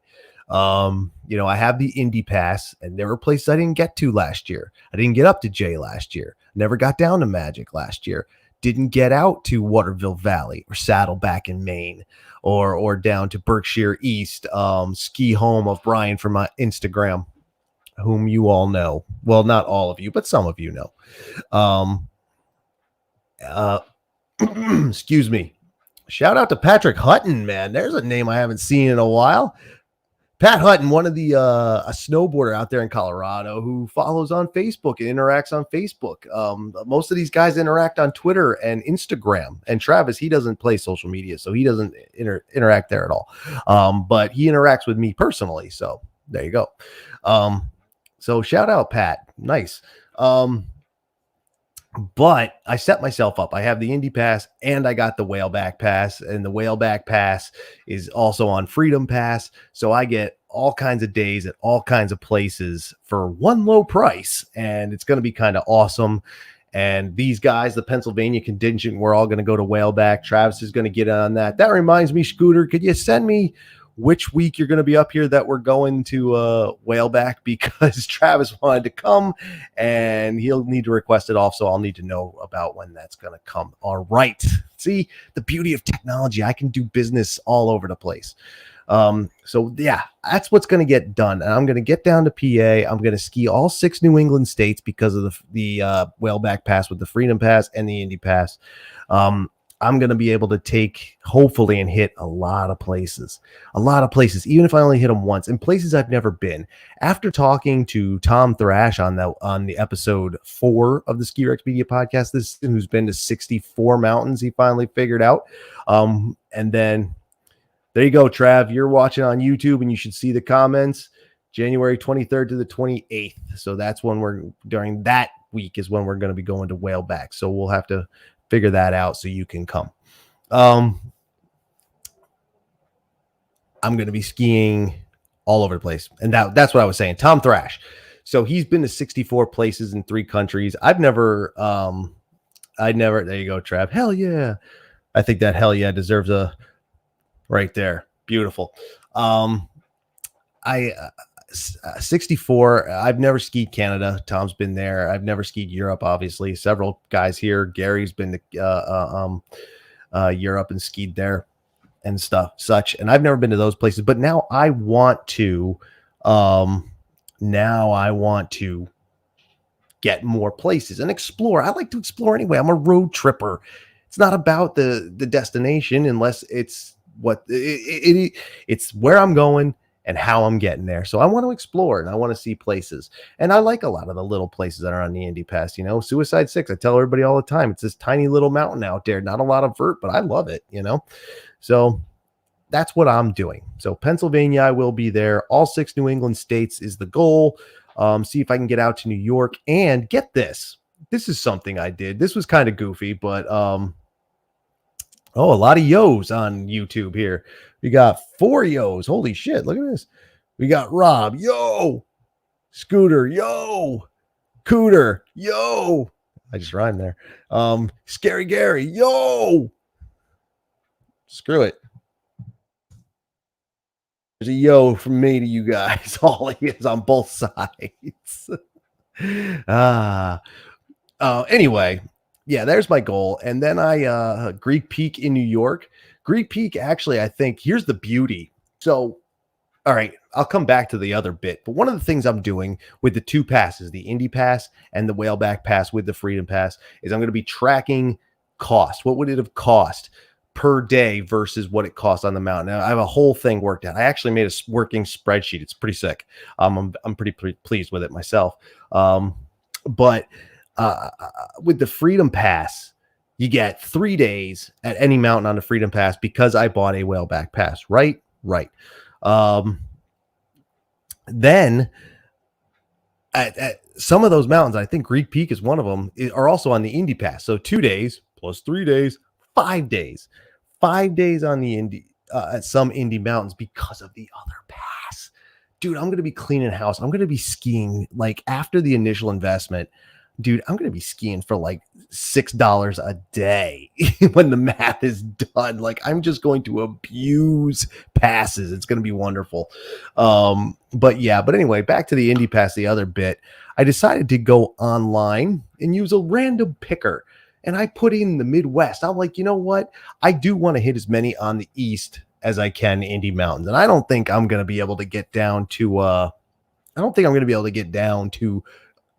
I have the Indy Pass, and there were places I didn't get to last year. I didn't get up to Jay last year. Never got down to Magic last year. Didn't get out to Waterville Valley or Saddleback in Maine, or down to Berkshire East, ski home of Brian from my Instagram, whom you all know. Well, not all of you, but some of you know. Excuse me. Shout out to Patrick Hutton, man. There's a name I haven't seen in a while. Pat Hutton, one of the a snowboarder out there in Colorado who follows on Facebook and interacts on Facebook. Most of these guys interact on Twitter and Instagram. And Travis, he doesn't play social media, so he doesn't interact there at all. But he interacts with me personally. So there you go. So shout out, Pat. Nice. But I set myself up. I have the Indy Pass and I got the Whaleback Pass, and the Whaleback Pass is also on Freedom Pass. So I get all kinds of days at all kinds of places for one low price, and it's going to be kind of awesome. And these guys, the Pennsylvania contingent, we're all going to go to Whaleback. Travis is going to get on that. That reminds me, Scooter, could you send me which week you're going to be up here that we're going to Whaleback, because Travis wanted to come and he'll need to request it off. So I'll need to know about when that's going to come. All right. See the beauty of technology. I can do business all over the place. So yeah, that's what's going to get done. And I'm going to get down to PA. I'm going to ski all 6 New England states because of the Whaleback Pass with the Freedom Pass and the Indy Pass. I'm going to be able to take, hopefully, and hit a lot of places, even if I only hit them once, and places I've never been. After talking to Tom Thrash on the episode 4 of the Ski Rex Media podcast, who's been to 64 mountains, he finally figured out. And then there you go, Trav, you're watching on YouTube and you should see the comments. January 23rd to the 28th. So that's when during that week is when we're going to be going to Whaleback. So we'll have to figure that out so you can come. I'm going to be skiing all over the place. And that's what I was saying. Tom Thrash. So he's been to 64 places in 3 countries. There you go, Trav. Hell yeah. I think that hell yeah deserves a right there. Beautiful. 64. I've never skied Canada. Tom's been there. I've never skied Europe, obviously. Several guys here. Gary's been to Europe and skied there and such. And I've never been to those places, but now I want to get more places and explore. I like to explore anyway. I'm a road tripper. It's not about the destination unless it's it's where I'm going and how I'm getting there. So I want to explore and I want to see places. And I like a lot of the little places that are on the Indy Pass. Suicide 6, I tell everybody all the time, it's this tiny little mountain out there. Not a lot of vert, but I love it, So that's what I'm doing. So Pennsylvania, I will be there. All 6 New England states is the goal. See if I can get out to New York and get this. This is something I did. This was kind of goofy, but a lot of yos on YouTube here. We got 4 yos. Holy shit. Look at this. We got Rob. Yo. Scooter. Yo. Cooter. Yo. I just rhymed there. Scary Gary. Yo. Screw it. There's a yo from me to you guys. All he is on both sides. Anyway. Yeah, there's my goal. And then Greek Peak in New York. Greek Peak, actually, I think, here's the beauty. So, all right, I'll come back to the other bit. But one of the things I'm doing with the 2 passes, the Indy Pass and the Whaleback Pass with the Freedom Pass, is I'm going to be tracking cost. What would it have cost per day versus what it costs on the mountain. Now, I have a whole thing worked out. I actually made a working spreadsheet. It's pretty sick. I'm pretty pleased with it myself. But with the Freedom Pass, you get 3 days at any mountain on the Freedom Pass because I bought a whaleback pass. Right. Then at some of those mountains, I think Greek Peak is one of them, are also on the Indy Pass. So 2 days plus 3 days, 5 days, 5 days on the Indy at some Indy mountains because of the other pass. Dude, I'm going to be cleaning house. I'm going to be skiing like after the initial investment. Dude, I'm going to be skiing for like $6 a day when the math is done. Like I'm just going to abuse passes. It's going to be wonderful. But anyway, back to the Indy Pass, the other bit. I decided to go online and use a random picker. And I put in the Midwest. I'm like, you know what? I do want to hit as many on the East as I can Indy Mountains. And I don't think I'm going to be able to get down to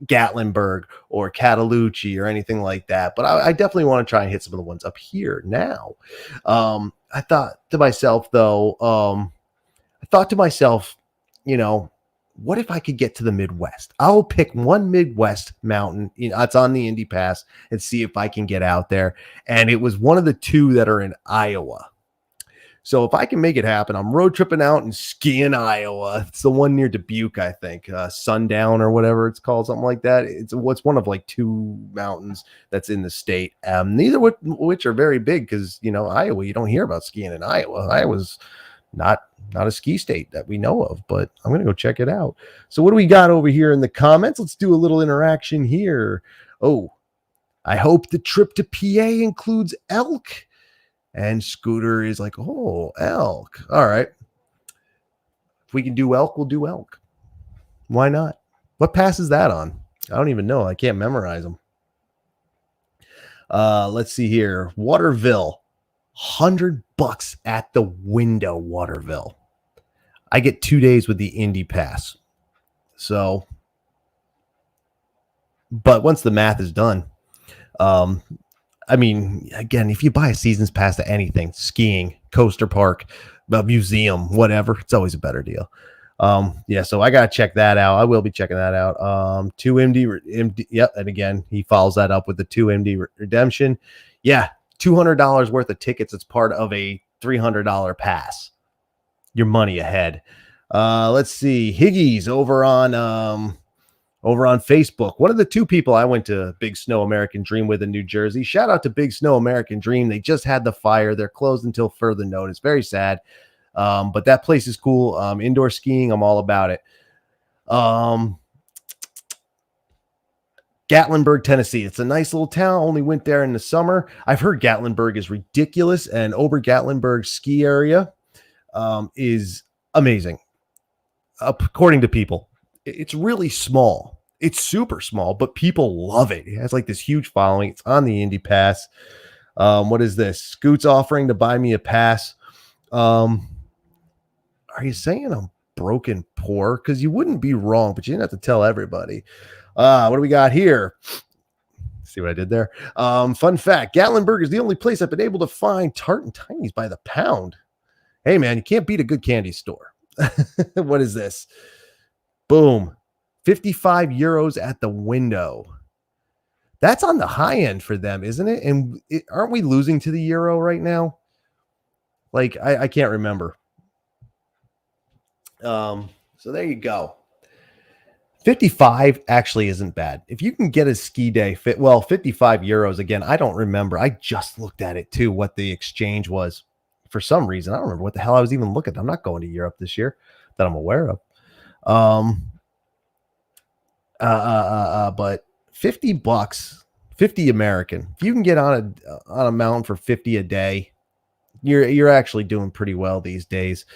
Gatlinburg or Catalucci or anything like that. But I definitely want to try and hit some of the ones up here now. I thought to myself, you know, what if I could get to the Midwest? I'll pick one Midwest mountain. You know, it's on the Indy Pass and see if I can get out there. And it was one of the two that are in Iowa. So if I can make it happen, I'm road tripping out and skiing Iowa. It's the one near Dubuque, I think, Sundown or whatever it's called, something like that. It's one of like two mountains that's in the state. Neither which are very big because, you know, Iowa, you don't hear about skiing in Iowa. Iowa's not a ski state that we know of, but I'm going to go check it out. So what do we got over here in the comments? Let's do a little interaction here. Oh, I hope the trip to PA includes elk. And Scooter is like, oh, elk. All right. If we can do elk, we'll do elk. Why not? What pass is that on? I don't even know. I can't memorize them. Let's see here. Waterville. $100 at the window, Waterville. I get 2 days with the Indy Pass. So, but once the math is done, I mean, again, if you buy a season's pass to anything, skiing, coaster park, a museum, whatever, it's always a better deal. So I got to check that out. I will be checking that out. 2MD, yep. And again, he follows that up with the 2MD redemption. Yeah. $200 worth of tickets. It's part of a $300 pass. Your money ahead. Let's see. Higgies over on Facebook. One of the two people I went to Big Snow American Dream with in New Jersey. Shout out to Big Snow American Dream. They just had the fire. They're closed until further notice. Very sad. But that place is cool. Indoor skiing, I'm all about it. Gatlinburg, Tennessee. It's a nice little town. Only went there in the summer. I've heard Gatlinburg is ridiculous, and Ober Gatlinburg ski area is amazing, according to people. It's really small. It's super small, but people love it. It has like this huge following. It's on the Indy Pass. What is this? Scoot's offering to buy me a pass. Are you saying I'm broken poor? Because you wouldn't be wrong, but you didn't have to tell everybody. What do we got here? See what I did there? Fun fact, Gatlinburg is the only place I've been able to find Tart and Tiny's by the pound. Hey, man, you can't beat a good candy store. What is this? Boom. 55 euros at the window. That's on the high end for them, isn't it? And aren't we losing to the euro right now? Like, I can't remember. So there you go. 55 actually isn't bad. If you can get a ski day 55 euros again. I don't remember. I just looked at it too, what the exchange was for some reason. I don't remember what the hell I was even looking at. I'm not going to Europe this year that I'm aware of. But $50, 50 American. If you can get on a mountain for 50 a day, you're actually doing pretty well these days.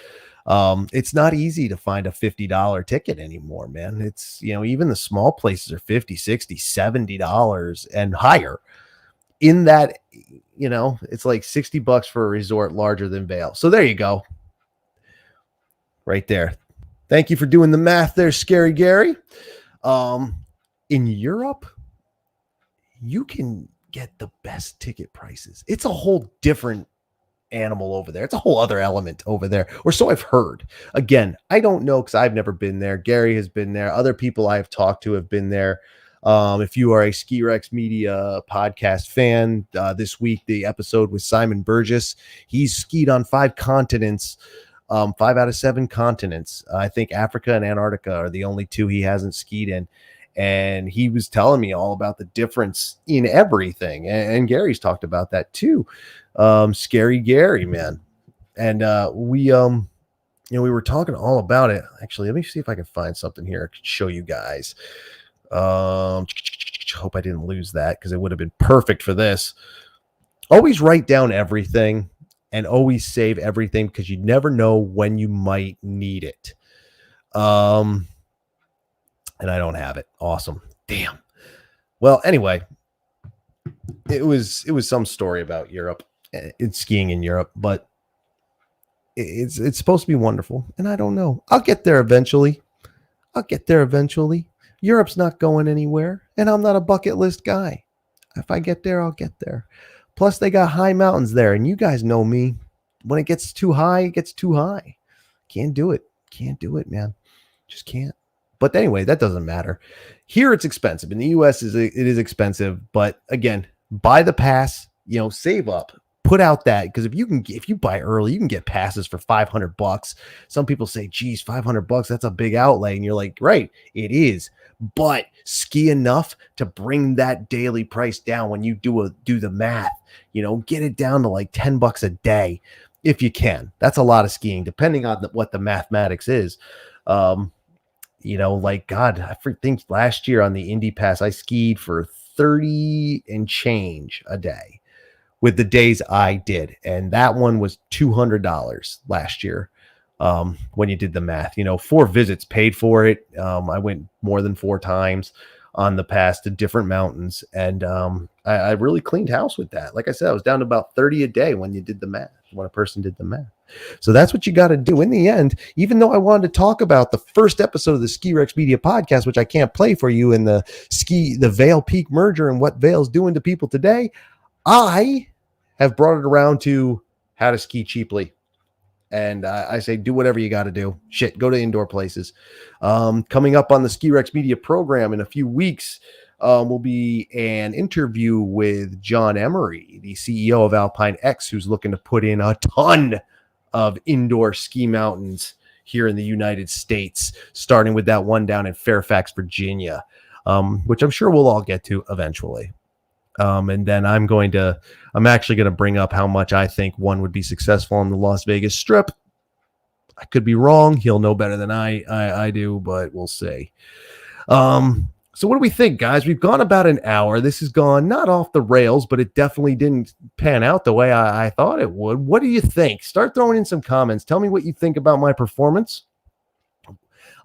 It's not easy to find a $50 ticket anymore, man. It's, you know, even the small places are $50, $60, $70 and higher. In that, you know, it's like $60 for a resort larger than Vail. So there you go. Right there. Thank you for doing the math there, Scary Gary. In Europe, you can get the best ticket prices. It's a whole different animal over there. It's a whole other element over there, or so I've heard. Again, I don't know because I've never been there. Gary has been there. Other people I've talked to have been there. If you are a Ski Rex Media podcast fan, this week the episode with Simon Burgess. He's skied on 5 continents, 5 out of 7 continents. I think Africa and Antarctica are the only 2 he hasn't skied in. And he was telling me all about the difference in everything. And Gary's talked about that too. Scary Gary, man. And we were talking all about it. Actually, let me see if I can find something here I could show you guys. Hope I didn't lose that because it would have been perfect for this. Always write down everything and always save everything because you never know when you might need it. And I don't have it. Awesome. Damn. Well, anyway, it was some story about Europe. It's skiing in Europe, but it's supposed to be wonderful. And I don't know. I'll get there eventually. Europe's not going anywhere, and I'm not a bucket list guy. If I get there, I'll get there. Plus, they got high mountains there, and you guys know me. When it gets too high, it gets too high. Can't do it, man. Just can't. But anyway, that doesn't matter. Here, it's expensive. In the U.S., it is expensive. But again, buy the pass. Save up. Put out that, because if you buy early, you can get passes for $500. Some people say, geez, $500, that's a big outlay. And you're like, right, it is. But ski enough to bring that daily price down when you do the math, get it down to like $10 a day if you can. That's a lot of skiing, depending on what the mathematics is. Like, God, I think last year on the Indy Pass, I skied for 30 and change a day with the days I did. And that one was $200 last year. When you did the math, 4 visits paid for it. I went more than 4 times on the pass to different mountains. And I really cleaned house with that. Like I said, I was down to about 30 a day when a person did the math. So that's what you got to do. In the end, even though I wanted to talk about the first episode of the Ski Rex Media podcast, which I can't play for you, in the Vail Peak merger and what Vail's doing to people today, I have brought it around to how to ski cheaply. And I say, do whatever you got to do. Go to indoor places. Coming up on the Ski Rex Media program in a few weeks will be an interview with John Emery, the CEO of Alpine X, who's looking to put in a ton of indoor ski mountains here in the United States, starting with that one down in Fairfax, Virginia, which I'm sure we'll all get to eventually. And then I'm actually going to bring up how much I think one would be successful on the Las Vegas Strip. I could be wrong. He'll know better than I do, but we'll see. So what do we think, guys? We've gone about an hour. This has gone not off the rails, but it definitely didn't pan out the way I thought it would. What do you think? Start throwing in some comments. Tell me what you think about my performance.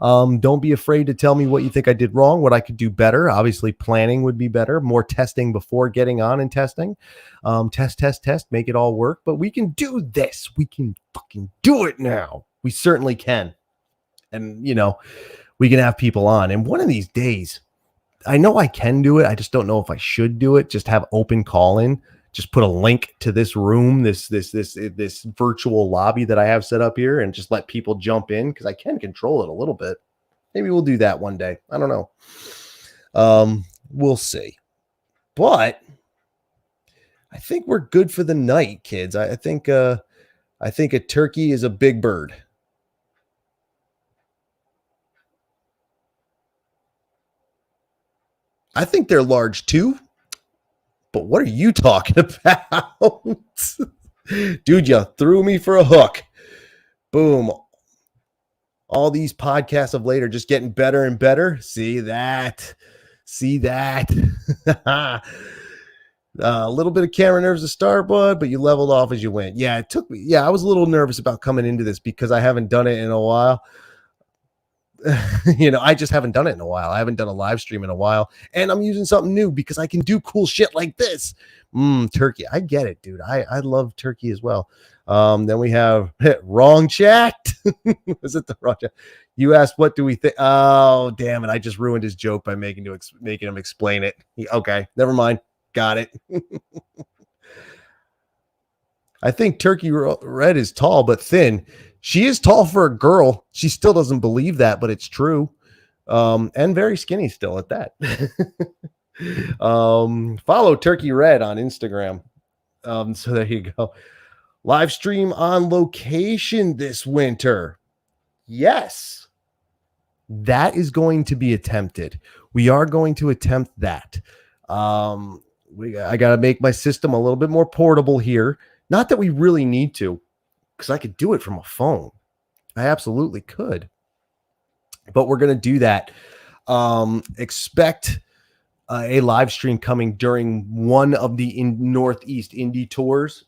Don't be afraid to tell me what you think I did wrong, what I could do better. Obviously, planning would be better. More testing before getting on and testing. Test, make it all work. But we can do this. We can fucking do it now. We certainly can. And, we can have people on. And one of these days, I know I can do it. I just don't know if I should do it. Just have open call-in. Just put a link to this room, this virtual lobby that I have set up here, and just let people jump in, because I can control it a little bit. Maybe we'll do that one day. I don't know. We'll see. But I think we're good for the night, kids. I think a turkey is a big bird. I think they're large too. But what are you talking about? Dude, you threw me for a hook. Boom. All these podcasts of late are just getting better and better. See that. A little bit of camera nerves to start, bud, but you leveled off as you went. Yeah, it took me. Yeah, I was a little nervous about coming into this because I haven't done it in a while. I just haven't done it in a while. I haven't done a live stream in a while, and I'm using something new because I can do cool shit like this. Turkey. I get it, dude. I love turkey as well. Then we have wrong chat. Was it the wrong chat? You asked, what do we think? Oh, damn it. I just ruined his joke by making him explain it. Okay. Never mind. Got it. I think Turkey Red is tall but thin. She is tall for a girl. She still doesn't believe that, but it's true. And very skinny still at that. Follow Turkey Red on Instagram. So there you go. Live stream on location this winter. Yes, that is going to be attempted. We are going to attempt that. I got to make my system a little bit more portable here. Not that we really need to, because I could do it from a phone. I absolutely could. But we're going to do that. Expect a live stream coming during one of the Northeast Indy tours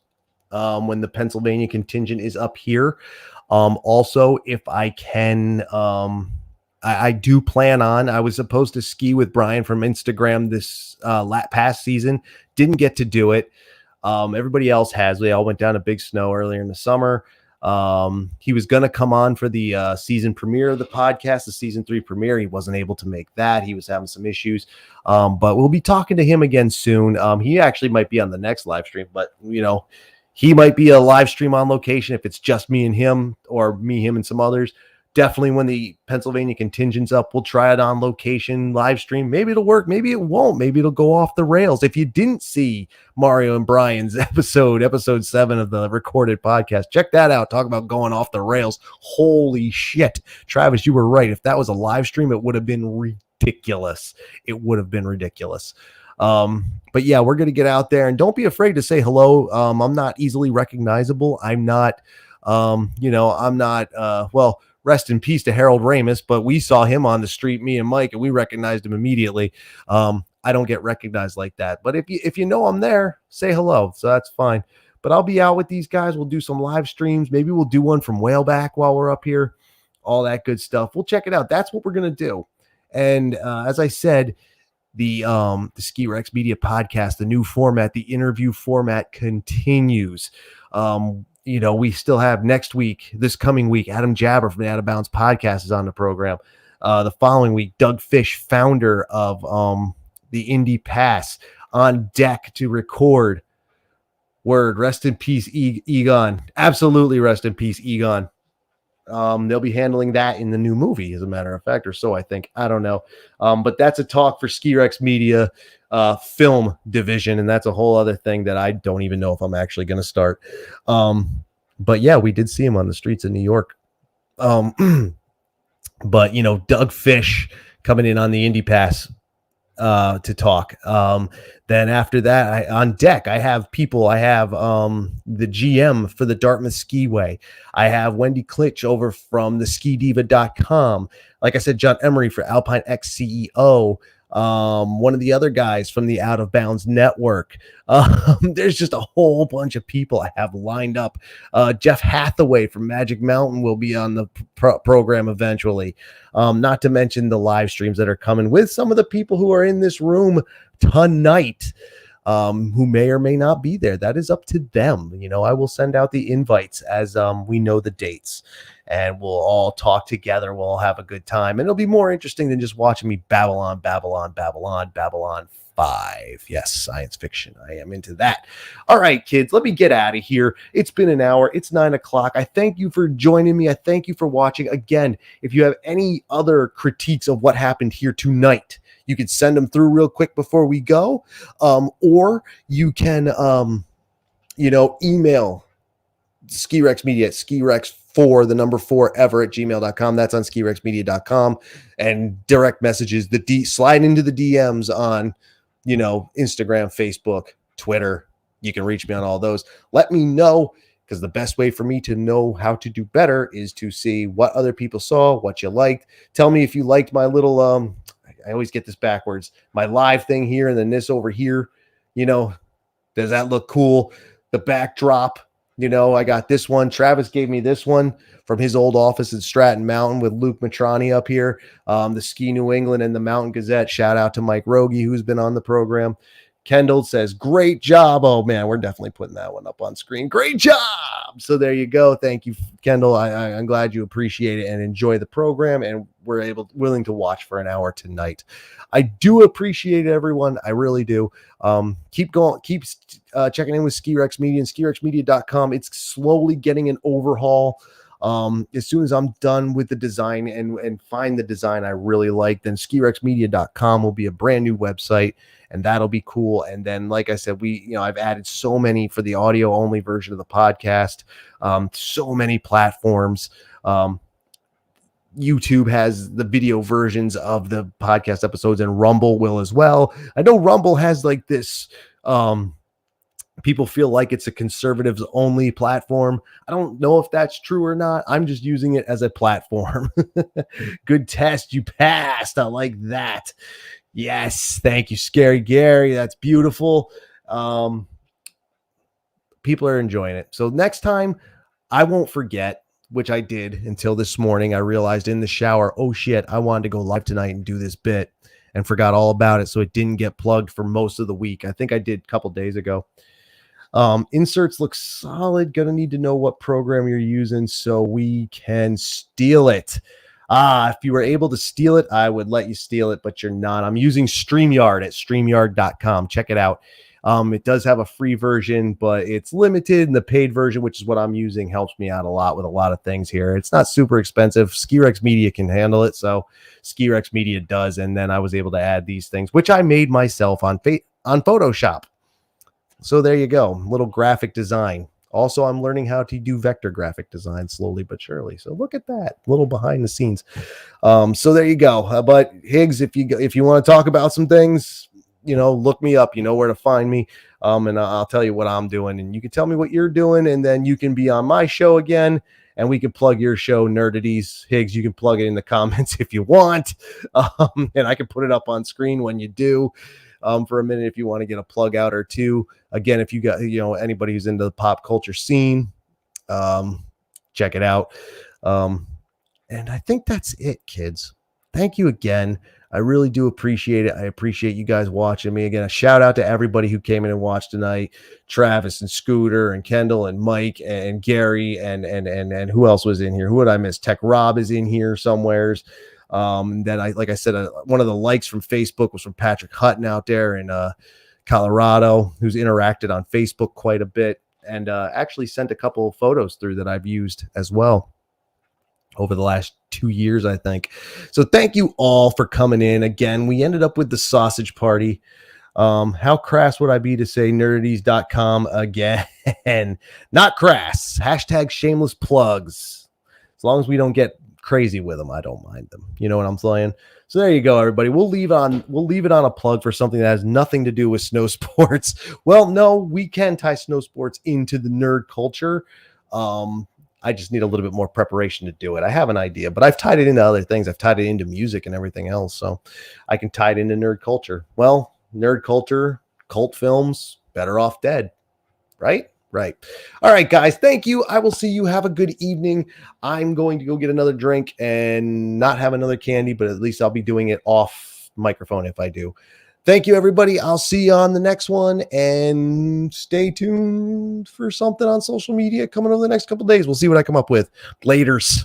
when the Pennsylvania contingent is up here. Also, if I can, I do plan on, I was supposed to ski with Brian from Instagram this past season. Didn't get to do it. Everybody else has. They all went down to Big Snow earlier in the summer. He was going to come on for the season premiere of the podcast, the season 3 premiere. He wasn't able to make that. He was having some issues. But we'll be talking to him again soon. He actually might be on the next live stream, but he might be a live stream on location if it's just me and him, or me, him, and some others. Definitely when the Pennsylvania contingent's up, we'll try it on location live stream. Maybe it'll work. Maybe it won't. Maybe it'll go off the rails. If you didn't see Mario and Brian's episode 7 of the recorded podcast, check that out. Talk about going off the rails. Holy shit. Travis, you were right. If that was a live stream, it would have been ridiculous. It would have been ridiculous. But yeah, we're going to get out there, and don't be afraid to say hello. I'm not easily recognizable. I'm not, well, rest in peace to Harold Ramis, but we saw him on the street, me and Mike, and we recognized him immediately. I don't get recognized like that, but if you know I'm there, say hello. So that's fine. But I'll be out with these guys. We'll do some live streams. Maybe we'll do one from Whaleback while we're up here. All that good stuff. We'll check it out. That's what we're going to do. And as I said, the Ski Rex Media podcast, the new format, the interview format continues. We still have this coming week, Adam Jabber from the Out of Bounds podcast is on the program. The following week, Doug Fish, founder of the Indy Pass, on deck to record. Word, rest in peace, Egon. Absolutely rest in peace, Egon. They'll be handling that in the new movie, as a matter of fact, or so I think. I don't know. But that's a talk for Ski Rex Media film division, and that's a whole other thing that I don't even know if I'm actually going to start. But yeah, we did see him on the streets of New York. But Doug Fish coming in on the Indy Pass to talk. Then after that, on deck, I have people. I have the GM for the Dartmouth Skiway. I have Wendy Klitsch over from the skidiva.com. Like I said, John Emery for Alpine X CEO. One of the other guys from the Out of Bounds Network. There's just a whole bunch of people I have lined up. Jeff Hathaway from Magic Mountain will be on the program eventually. Not to mention the live streams that are coming with some of the people who are in this room tonight, who may or may not be there. That is up to them. I will send out the invites as we know the dates, and we'll all talk together. We'll all have a good time, and it'll be more interesting than just watching me babble on Babylon 5. Yes, science fiction. I am into that. All right, kids, let me get out of here. It's been an hour. It's 9:00. I thank you for joining me. I thank you for watching. Again, if you have any other critiques of what happened here tonight, you can send them through real quick before we go, or you can, email Ski Rex Media at skirex4, the number 4 ever at gmail.com. That's on skirexmedia.com, and direct messages, slide into the DMs on, Instagram, Facebook, Twitter. You can reach me on all those. Let me know, because the best way for me to know how to do better is to see what other people saw, what you liked. Tell me if you liked my little, I always get this backwards, my live thing here and then this over here. Does that look cool? The backdrop, I got this one. Travis gave me this one from his old office at Stratton Mountain with Luke Matrani up here. The Ski New England and the Mountain Gazette. Shout out to Mike Rogie, who's been on the program. Kendall says, great job. Oh man, we're definitely putting that one up on screen. Great job. So there you go. Thank you, Kendall. I'm glad you appreciate it and enjoy the program, and we're willing to watch for an hour tonight. I do appreciate it, everyone. I really do. Keep going. Keep checking in with Skirex Media and skirexmedia.com. It's slowly getting an overhaul. As soon as I'm done with the design and find the design I really like, then skirexmedia.com will be a brand new website, and that'll be cool. And then, like I said, I've added so many for the audio only version of the podcast, so many platforms. YouTube has the video versions of the podcast episodes, and Rumble will as well. I know Rumble has like this, people feel like it's a conservatives only platform. I don't know if that's true or not. I'm just using it as a platform. Good test. You passed. I like that. Yes. Thank you, Scary Gary. That's beautiful. People are enjoying it. So next time I won't forget, which I did until this morning. I realized in the shower, oh shit, I wanted to go live tonight and do this bit and forgot all about it. So it didn't get plugged for most of the week. I think I did a couple days ago. Inserts look solid. Gonna need to know what program you're using so we can steal it. If you were able to steal it, I would let you steal it, but you're not. I'm using StreamYard at StreamYard.com. Check it out. It does have a free version, but it's limited, and the paid version, which is what I'm using, helps me out a lot with a lot of things here. It's not super expensive. Skirex Media can handle it, so Skirex Media does, and then I was able to add these things, which I made myself on Photoshop. So there you go, little graphic design. Also, I'm learning how to do vector graphic design slowly but surely. So look at that, little behind the scenes. So there you go. But Higgs, if you want to talk about some things, look me up. You know where to find me. And I'll tell you what I'm doing, and you can tell me what you're doing, and then you can be on my show again, and we can plug your show, Nerdities. Higgs, you can plug it in the comments if you want, and I can put it up on screen when you do. For a minute, if you want to get a plug out or two. Again, if you got anybody who's into the pop culture scene, check it out. And I think that's it, kids. Thank you again. I really do appreciate it. I appreciate you guys watching me. Again, a shout out to everybody who came in and watched tonight. Travis and Scooter and Kendall and Mike and Gary and who else was in here? Who would I miss? Tech Rob is in here somewheres. That like I said, one of the likes from Facebook was from Patrick Hutton out there in Colorado, who's interacted on Facebook quite a bit, and actually sent a couple of photos through that I've used as well over the last 2 years, I think. So thank you all for coming in. Again, we ended up with the sausage party. How crass would I be to say nerdities.com again? Not crass. Hashtag shameless plugs. As long as we don't get crazy with them, I don't mind them. You know what I'm saying? So there you go, everybody. We'll leave it on a plug for something that has nothing to do with snow sports. Well, no, we can tie snow sports into the nerd culture. I just need a little bit more preparation to do it. I have an idea, but I've tied it into other things. I've tied it into music and everything else, so I can tie it into nerd culture. Well, nerd culture, cult films, Better Off Dead, right? Right. All right, guys. Thank you. I will see you. Have a good evening. I'm going to go get another drink and not have another candy, but at least I'll be doing it off microphone if I do. Thank you, everybody. I'll see you on the next one, and stay tuned for something on social media coming over the next couple of days. We'll see what I come up with. Laters.